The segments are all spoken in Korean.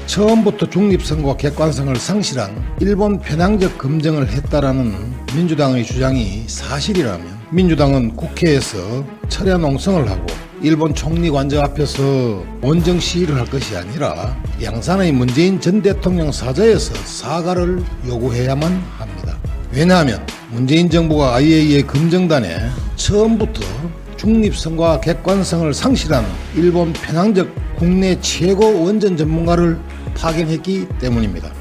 처음부터 중립성과 객관성을 상실한 일본 편향적 검증을 했다라는 민주당의 주장이 사실이라면 민주당은 국회에서 철야 농성을 하고 일본 총리 관저 앞에서 원정 시위를 할 것이 아니라 양산의 문재인 전 대통령 사저에서 사과를 요구해야만 합니다. 왜냐하면 문재인 정부가 IAEA 검증단에 처음부터 중립성과 객관성을 상실한 일본 편향적 국내 최고 원전 전문가를 파견했기 때문입니다.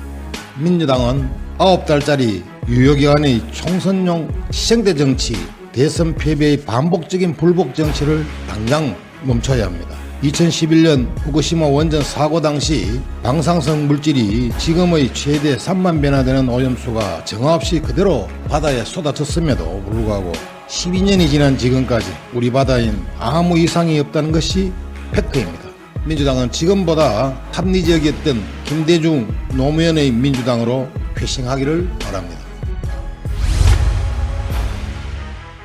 민주당은 9달짜리 유효기간의 총선용 시정대 정치, 대선 패배의 반복적인 불복 정치를 당장 멈춰야 합니다. 2011년 후쿠시마 원전 사고 당시 방사성 물질이 지금의 최대 3만 배나 되는 오염수가 정없이 그대로 바다에 쏟아졌음에도 불구하고 12년이 지난 지금까지 우리 바다엔 아무 이상이 없다는 것이 팩트입니다. 민주당은 지금보다 합리적이었던 김대중 노무현의 민주당으로 회생하기를 바랍니다.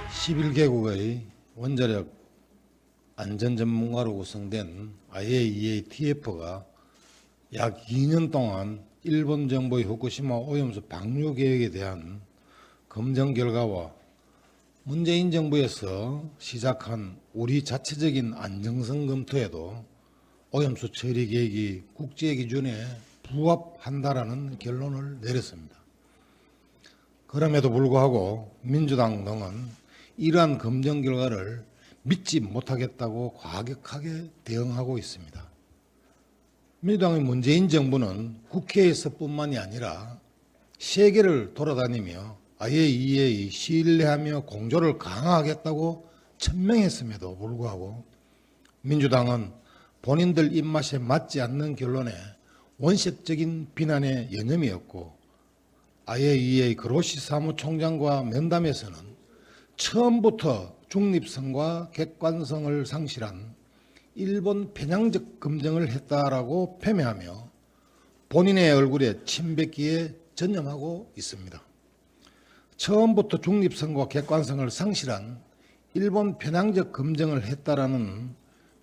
11개국의 원자력 안전 전문가로 구성된 IAEA TF가 약 2년 동안 일본 정부의 후쿠시마 오염수 방류 계획에 대한 검증 결과와 문재인 정부에서 시작한 우리 자체적인 안정성 검토에도 오염수 처리 계획이 국제 기준에 부합한다라는 결론을 내렸습니다. 그럼에도 불구하고 민주당 등은 이러한 검증 결과를 믿지 못하겠다고 과격하게 대응하고 있습니다. 민주당의 문재인 정부는 국회에서뿐만이 아니라 세계를 돌아다니며 IAEA에 신뢰하며 공조를 강화하겠다고 천명했음에도 불구하고 민주당은 본인들 입맛에 맞지 않는 결론에 원색적인 비난에 여념이 없고 IAEA 그로시 사무총장과 면담에서는 처음부터 중립성과 객관성을 상실한 일본 편향적 검증을 했다라고 패매하며 본인의 얼굴에 침 뱉기에 전념하고 있습니다. 처음부터 중립성과 객관성을 상실한 일본 편향적 검증을 했다라는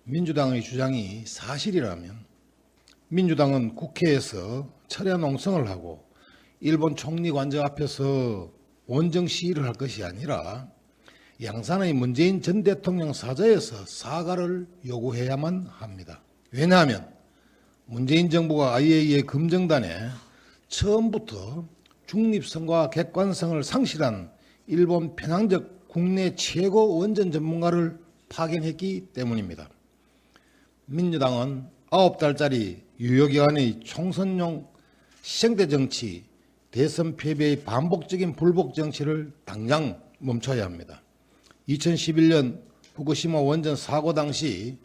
민주당의 주장이 사실이라면 민주당은 국회에서 철야 농성을 하고 일본 총리 관저 앞에서 원정 시위를 할 것이 아니라 양산의 문재인 전 대통령 사저에서 사과를 요구해야만 합니다. 왜냐하면 문재인 정부가 IAEA 검증단에 처음부터 중립성과 객관성을 상실한 일본 편향적 국내 최고 원전 전문가를 파견했기 때문입니다. 민주당은 9달짜리 유효기간의 총선용 시정대 정치, 대선 패배의 반복적인 불복 정치를 당장 멈춰야 합니다. 2011년 후쿠시마 원전 사고 당시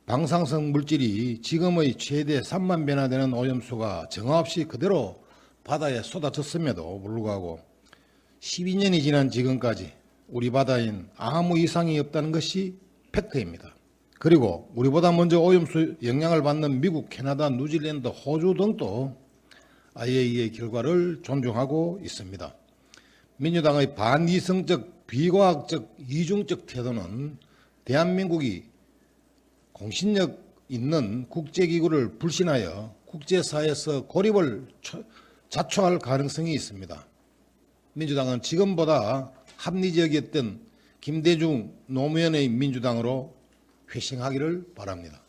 방사성 물질이 지금의 최대 3만 배나 되는 오염수가 정없이 그대로 바다에 쏟아졌음에도 불구하고 12년이 지난 지금까지 우리 바다엔 아무 이상이 없다는 것이 팩트입니다. 그리고 우리보다 먼저 오염수 영향을 받는 미국, 캐나다, 뉴질랜드, 호주 등도 IAEA 결과를 존중하고 있습니다. 민주당의 반이성적, 비과학적, 이중적 태도는 대한민국이 공신력 있는 국제기구를 불신하여 국제사회에서 고립을 자초할 가능성이 있습니다. 민주당은 지금보다 합리적이었던 김대중 노무현의 민주당으로 회생하기를 바랍니다.